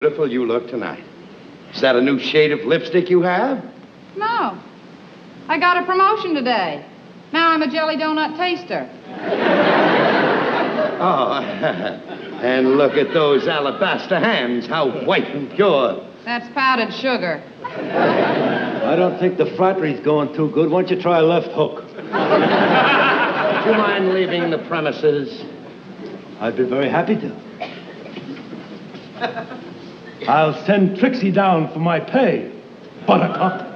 Beautiful you look tonight. Is that a new shade of lipstick you have? No. I got a promotion today. Now I'm a jelly donut taster. Oh, and look at those alabaster hands, how white and pure. That's powdered sugar. I don't think the frattery's going too good. Why don't you try a left hook? Do you mind leaving the premises? I'd be very happy to. I'll send Trixie down for my pay, Buttercup.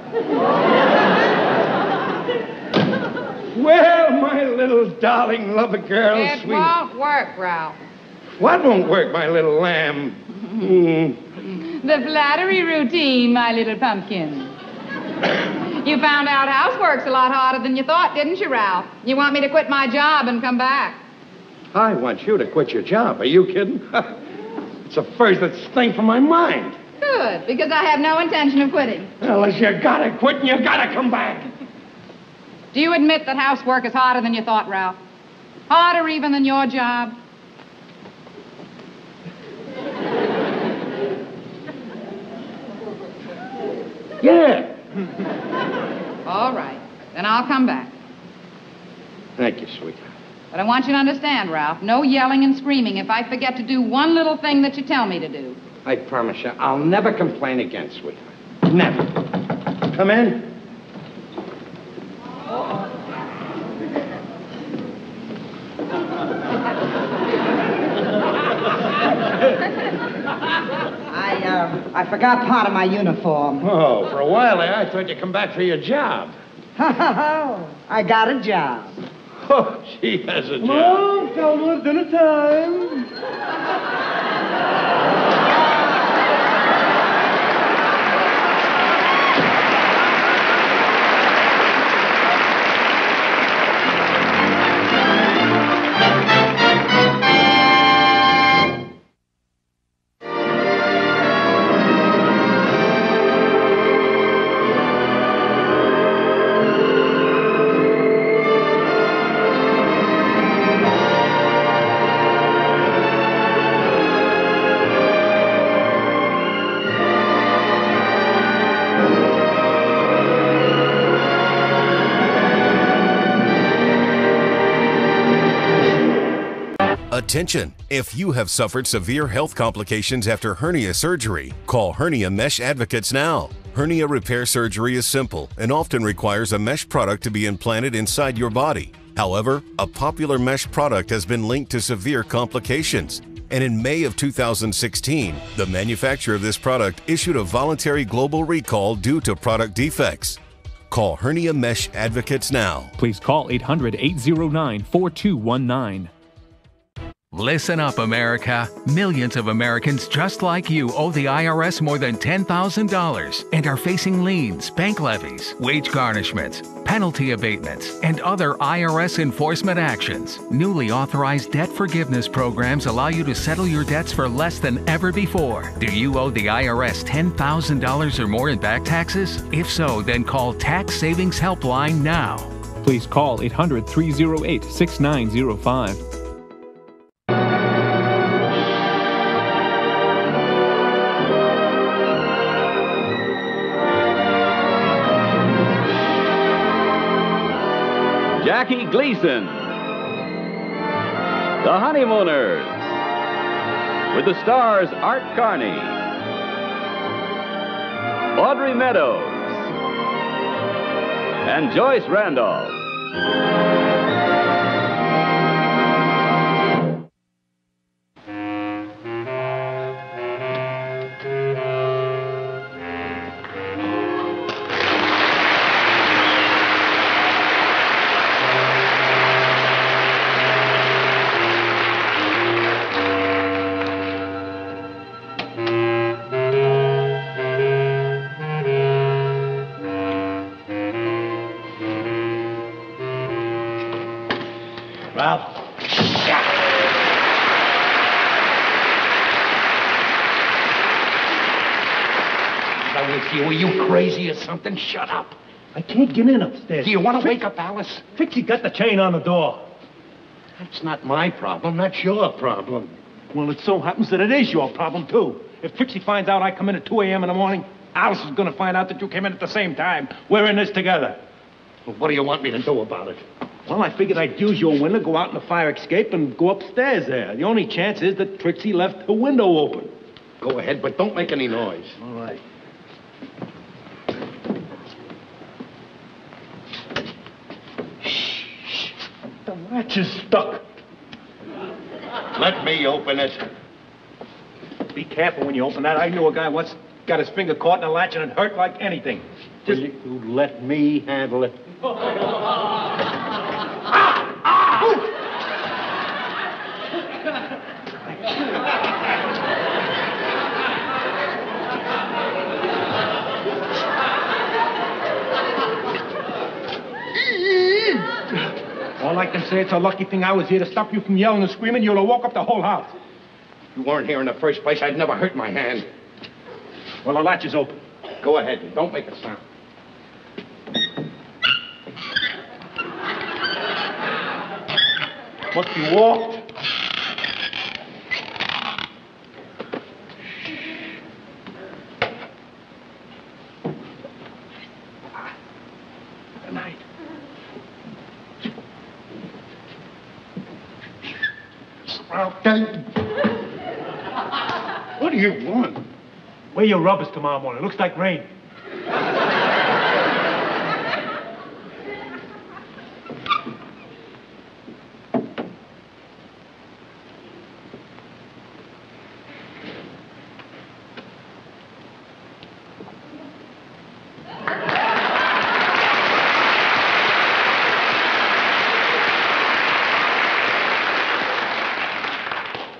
Well, my little darling lover girl, It sweet. won't work, Ralph. What won't work, my little lamb? The flattery routine, my little pumpkin. You found out housework's a lot harder than you thought, didn't you, Ralph? You want me to quit my job and come back? I want you to quit your job. Are you kidding? It's the first thing from my mind. Good, because I have no intention of quitting. Well, if you gotta quit, and you gotta come back. Do you admit that housework is harder than you thought, Ralph? Harder even than your job? Yeah. All right. Then I'll come back. Thank you, sweetheart. But I want you to understand, Ralph, no yelling and screaming if I forget to do one little thing that you tell me to do. I promise you, I'll never complain again, sweetheart. Never. Come in. I forgot part of my uniform. Oh, for a while there, I thought you'd come back for your job. I got a job. Oh, she has a job. Oh, Thelma, dinner time. Attention! If you have suffered severe health complications after hernia surgery, call Hernia Mesh Advocates now. Hernia repair surgery is simple and often requires a mesh product to be implanted inside your body. However, a popular mesh product has been linked to severe complications. And in May of 2016, the manufacturer of this product issued a voluntary global recall due to product defects. Call Hernia Mesh Advocates now. Please call 800-809-4219. Listen up, America. Millions of Americans just like you owe the IRS more than $10,000 and are facing liens, bank levies, wage garnishments, penalty abatements, and other IRS enforcement actions. Newly authorized debt forgiveness programs allow you to settle your debts for less than ever before. Do you owe the IRS $10,000 or more in back taxes? If so, then call Tax Savings Helpline now. Please call 800-308-6905. Jackie Gleason, The Honeymooners, with the stars Art Carney, Audrey Meadows, and Joyce Randolph. Ralph. Now, with you, are you crazy or something? Shut up. I can't get in upstairs. Do you want to wake up Alice? Trixie got the chain on the door. That's not my problem. That's your problem. Well, it so happens that it is your problem, too. If Trixie finds out I come in at 2 a.m. in the morning, Alice is going to find out that you came in at the same time. We're in this together. Well, what do you want me to do about it? Well, I figured I'd use your window, go out in the fire escape, and go upstairs there. The only chance is that Trixie left her window open. Go ahead, but don't make any noise. All right. Shh. The latch is stuck. Let me open it. Be careful when you open that. I knew a guy once got his finger caught in a latch and it hurt like anything. Just you let me handle it. All I can say, it's a lucky thing I was here to stop you from yelling and screaming. You'll have woke up the whole house. If you weren't here in the first place, I'd never hurt my hand. Well, the latch is open. Go ahead and don't make a sound. Must be walked. Good night. What do you want? Wear your rubbers tomorrow morning. It looks like rain.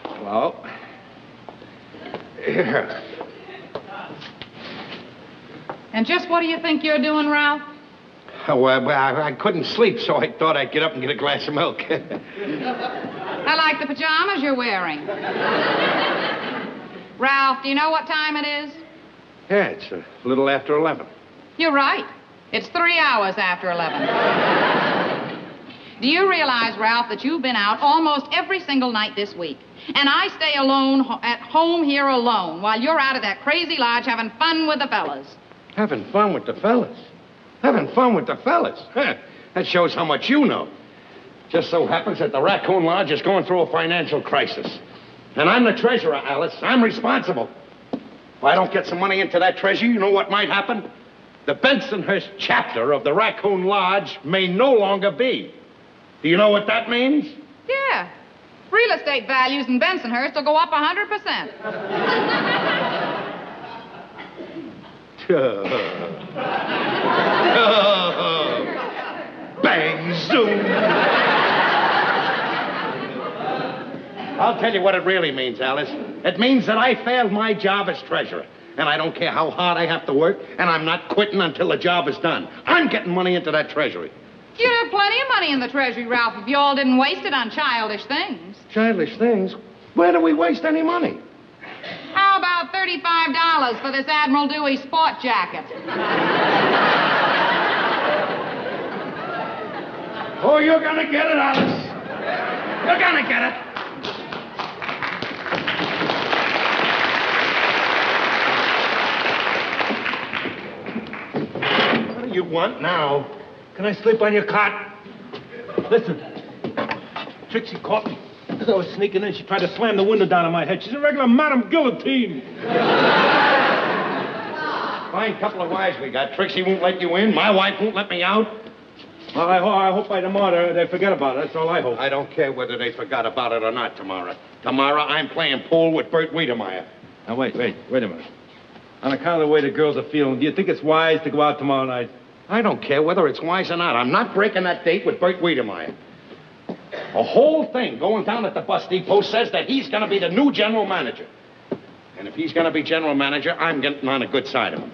Hello? Yeah. And just what do you think you're doing, Ralph? Oh, I couldn't sleep, so I thought I'd get up and get a glass of milk. I like the pajamas you're wearing. Ralph, do you know what time it is? Yeah, it's a little after 11. You're right. It's 3 hours after 11. Do you realize, Ralph, that you've been out almost every single night this week? And I stay alone at home here alone while you're out at that crazy lodge having fun with the fellas. Having fun with the fellas? Having fun with the fellas? Huh. That shows how much you know. Just so happens that the Raccoon Lodge is going through a financial crisis. And I'm the treasurer, Alice. I'm responsible. If I don't get some money into that treasury, you know what might happen? The Bensonhurst chapter of the Raccoon Lodge may no longer be. Do you know what that means? Yeah. Real estate values in Bensonhurst will go up 100%. Bang, zoom. I'll tell you what it really means, Alice. It means that I failed my job as treasurer. And I don't care how hard I have to work, and I'm not quitting until the job is done. I'm getting money into that treasury. You'd have plenty of money in the treasury, Ralph, if you all didn't waste it on childish things. Childish things? Where do we waste any money? How about $35 for this Admiral Dewey sport jacket? Oh, you're gonna get it, Alice. You're gonna get it. What do you want now? Can I sleep on your cot? Listen, Trixie caught me. As I was sneaking in, she tried to slam the window down on my head. She's a regular Madame Guillotine. Fine couple of wives we got. Trixie won't let you in. My wife won't let me out. Well, I hope by tomorrow they forget about it. That's all I hope. I don't care whether they forgot about it or not tomorrow. Tomorrow, I'm playing pool with Bert Wiedemeyer. Now, wait a minute. On account of the way the girls are feeling, do you think it's wise to go out tomorrow night? I don't care whether it's wise or not. I'm not breaking that date with Bert Wiedemeyer. The whole thing going down at the bus depot says that he's going to be the new general manager. And if he's going to be general manager, I'm getting on a good side of him.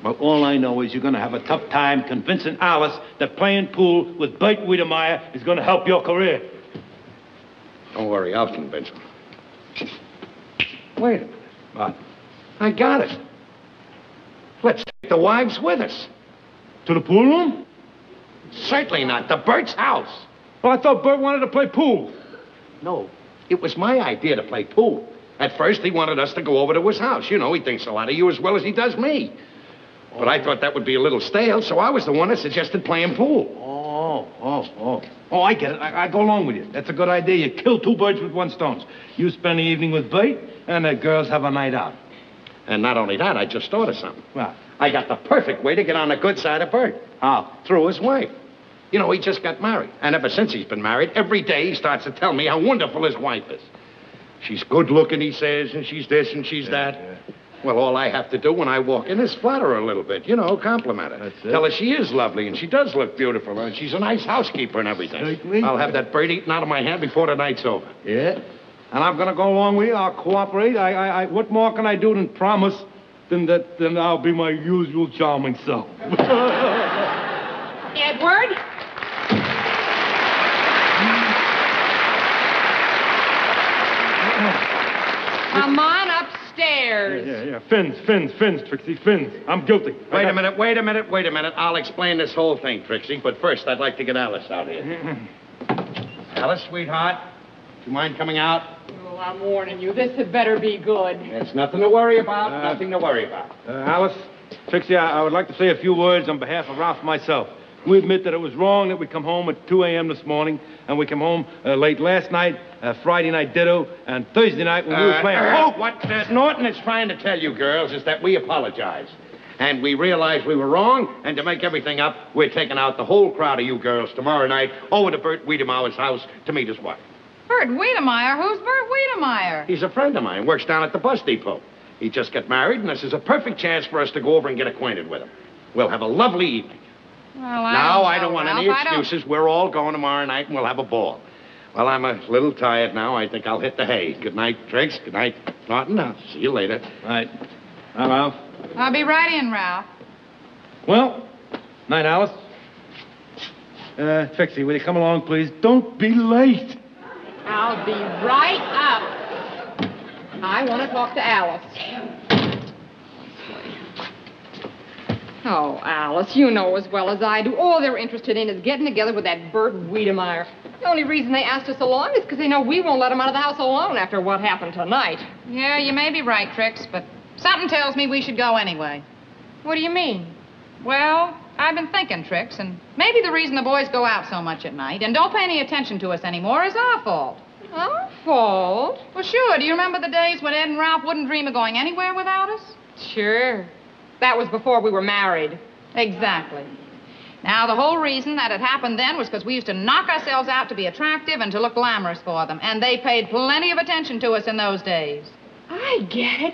Well, all I know is you're going to have a tough time convincing Alice that playing pool with Bert Wiedemeyer is going to help your career. Don't worry, I'll convince him. Wait a minute. What? I got it. Let's take the wives with us. To the pool room? Certainly not. To Bert's house. Well, I thought Bert wanted to play pool. No. It was my idea to play pool. At first, he wanted us to go over to his house. You know, he thinks a lot of you as well as he does me. But I thought that would be a little stale, so I was the one that suggested playing pool. Oh, I get it. I go along with you. That's a good idea. You kill two birds with one stone. You spend the evening with Bert, and the girls have a night out. And not only that, I just thought of something. What? I got the perfect way to get on the good side of Bert. How? Through his wife. You know, he just got married. And ever since he's been married, every day he starts to tell me how wonderful his wife is. She's good looking, he says, and she's this and she's that. Yeah. Well, all I have to do when I walk in is flatter her a little bit, you know, compliment her. That's it. Tell her she is lovely and she does look beautiful and she's a nice housekeeper and everything. Certainly. I'll have that bird eaten out of my hand before the night's over. Yeah? And I'm going to go along with you. I'll cooperate. What more can I do than promise than I'll be my usual charming self? Edward? Come on upstairs. Yeah. Fins, Trixie, fins. I'm guilty. Wait a minute. I'll explain this whole thing, Trixie. But first, I'd like to get Alice out here. Alice, sweetheart, do you mind coming out? Oh, I'm warning you. This had better be good. There's nothing to worry about. Alice, Trixie, I would like to say a few words on behalf of Ralph and myself. We admit that it was wrong that we come home at 2 a.m. this morning, and we come home late last night, Friday night ditto, and Thursday night when we were playing... What Norton is trying to tell you, girls, is that we apologize. And we realize we were wrong, and to make everything up, we're taking out the whole crowd of you girls tomorrow night over to Bert Wiedemeyer's house to meet his wife. Bert Wiedemeyer? Who's Bert Wiedemeyer? He's a friend of mine, works down at the bus depot. He just got married, and this is a perfect chance for us to go over and get acquainted with him. We'll have a lovely evening. Well, I don't want any excuses. We're all going tomorrow night, and we'll have a ball. Well, I'm a little tired now. I think I'll hit the hay. Good night, Trix. Good night, Norton. I'll see you later. Right. Hi, Ralph. I'll be right in, Ralph. Well, night, Alice. Trixie, will you come along, please? Don't be late. I'll be right up. I want to talk to Alice. Oh, Alice, you know as well as I do, all they're interested in is getting together with that Bert Wiedemeyer. The only reason they asked us along is because they know we won't let them out of the house alone after what happened tonight. Yeah, you may be right, Trix, but something tells me we should go anyway. What do you mean? Well, I've been thinking, Trix, and maybe the reason the boys go out so much at night and don't pay any attention to us anymore is our fault. Our fault? Well, sure. Do you remember the days when Ed and Ralph wouldn't dream of going anywhere without us? Sure. That was before we were married. Exactly. Now, the whole reason that it happened then was because we used to knock ourselves out to be attractive and to look glamorous for them, and they paid plenty of attention to us in those days. I get it.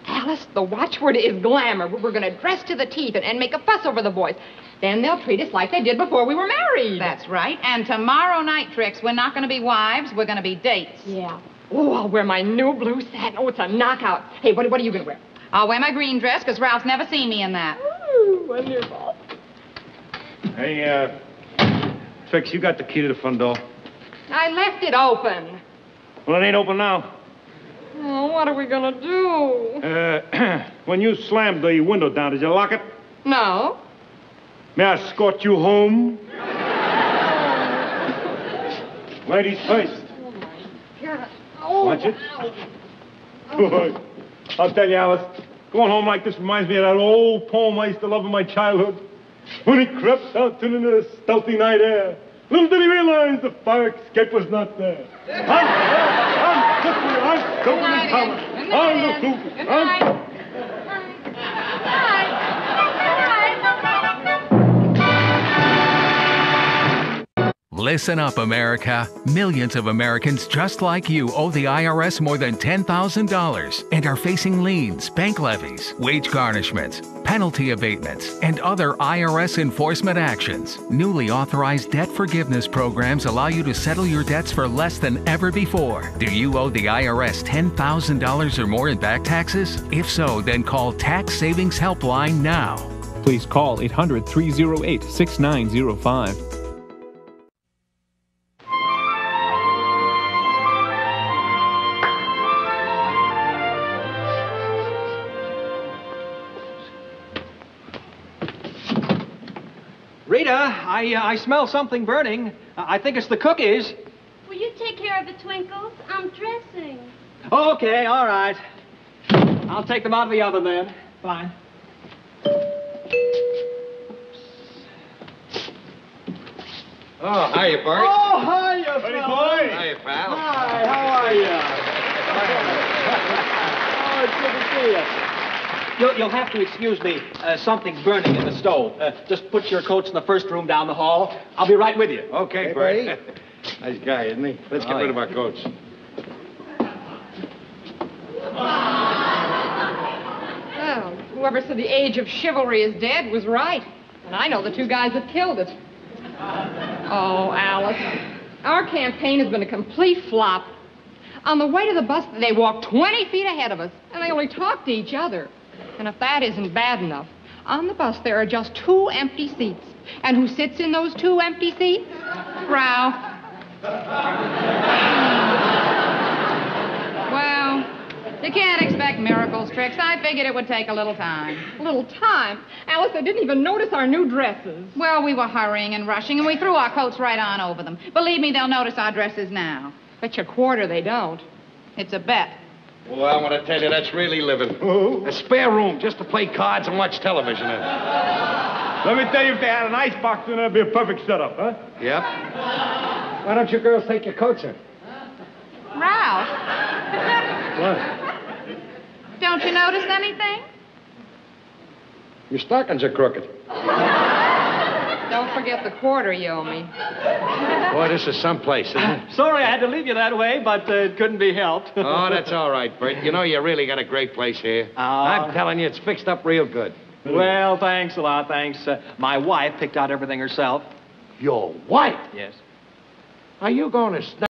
Alice, the watchword is glamour. We're going to dress to the teeth and make a fuss over the boys. Then they'll treat us like they did before we were married. That's right. And tomorrow night, Trix, we're not going to be wives. We're going to be dates. Yeah. Oh, I'll wear my new blue satin. Oh, it's a knockout. Hey, what are you going to wear? I'll wear my green dress because Ralph's never seen me in that. Ooh, wonderful. Hey, Trix, you got the key to the front door. I left it open. Well, it ain't open now. Oh, what are we going to do? When you slammed the window down, did you lock it? No. May I escort you home? Ladies first. Oh, my God. Oh, Watch it. Good. I'll tell you, Alice, going home like this reminds me of that old poem I used to love in my childhood. When he crept out into the stealthy night air, little did he realize the fire escape was not there. I'm Good night. Good night. Listen up, America. Millions of Americans just like you owe the IRS more than $10,000 and are facing liens, bank levies, wage garnishments, penalty abatements, and other IRS enforcement actions. Newly authorized debt forgiveness programs allow you to settle your debts for less than ever before. Do you owe the IRS $10,000 or more in back taxes? If so, then call Tax Savings Helpline now. Please call 800-308-6905. Rita, I smell something burning. I think it's the cookies. Will you take care of care of the twinkles. I'm dressing. Okay, all right. I'll take them out of the oven then. Fine. Oh, hiya, Bert. Oh, hiya, Buddy fella. boy. Hiya, pal. Hi, how are you? Oh, it's good to see you. You'll have to excuse me. Something's burning in the stove. Just put your coats in the first room down the hall. I'll be right with you. Okay, Hey, Bert. Nice guy, isn't he? Let's get rid of our coats. Well, whoever said the age of chivalry is dead was right. And I know the two guys that killed it. Oh, Alice, our campaign has been a complete flop. On the way to the bus, they walked 20 feet ahead of us, and they only talked to each other. And if that isn't bad enough, on the bus there are just 2 empty seats. And who sits in those 2 empty seats? Ralph. Well, you can't expect miracles, Trix. I figured it would take a little time. A little time. Alice, they didn't even notice our new dresses. Well, we were hurrying and rushing, and we threw our coats right on over them. Believe me, they'll notice our dresses now. Bet you a quarter they don't. It's a bet. Well, I want to tell you, that's really living. A spare room just to play cards and watch television in. Let me tell you, if they had an ice box in there, it'd be a perfect setup, huh? Yep. Why don't you girls take your coats in? Ralph, What? don't you notice anything? Your stockings are crooked. Don't forget the quarter you owe me. Boy, this is someplace, isn't it? Sorry I had to leave you that way, but it couldn't be helped. Oh, that's all right, Bert. You know, you really got a great place here. I'm telling you, it's fixed up real good. Well, thanks a lot, thanks. My wife picked out everything herself. Your wife? Yes. Are you going to